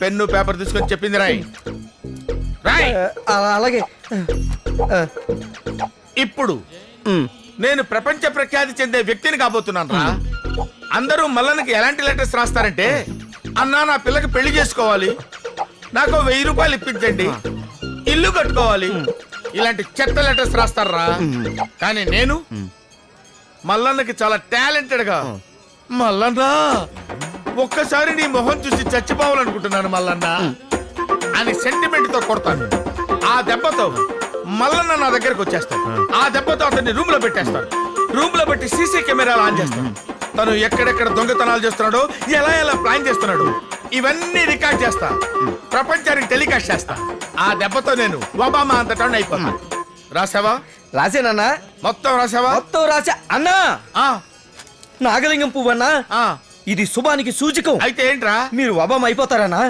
Pen paper తీసుకొని చెప్పింది రాయ్ రాయ్. అలాగే. ఇప్పుడు నేను ప్రపంచ ప్రఖ్యాతి చెందే వ్యక్తిని కాబోతున్నాను రా. అందరూ మల్లన్నకి ఎలాంటి లెటర్స్ రాస్తారంటే, అన్నా నా పిల్లకి పెళ్లి చేసుకోవాలి, నాకు 1000 రూపాయలు ఇప్పించండి, ఇల్లు కట్టుకోవాలి, ఇలాంటి చెత్త లెటర్స్ రాస్తారా. కానీ నేను మల్లన్నకి చాలా టాలెంటెడ్ గా, మల్లన్న ఒక్కసారి నీ మొహం చూసి చచ్చిపోవాలనుకుంటున్నాను మల్లన్న అని సెంటిమెంట్ తో కొడతాను. ఆ దెబ్బతో మల్లన్న నా దగ్గరకు వచ్చేస్తాడు. ఆ దెబ్బతో అతన్ని రూమ్ లో పెట్టేస్తాడు. రూమ్ లో పెట్టి సీసీ కెమెరాలు ఆన్ చేస్తాడు. తను ఎక్కడెక్కడ దొంగతనాలు చేస్తున్నాడో, ఎలా ఎలా ప్లాన్ చేస్తున్నాడు, ఇవన్నీ రికార్డ్ చేస్తా, ప్రపంచానికి టెలికాస్ట్ చేస్తా. ఆ దెబ్బతో నేను ఒబామా అంత టర్న్ అయిపోతా. రాసావా? రాసేనన్నా. మొత్తం రాసావా? మొత్తం రాసా అన్నా. నాగలింగం పువ్వన్నా, ఇది శుభానికి సూచకం. అయితే ఏంట్రా? మీరు ఒబామా అయిపోతారన్నా.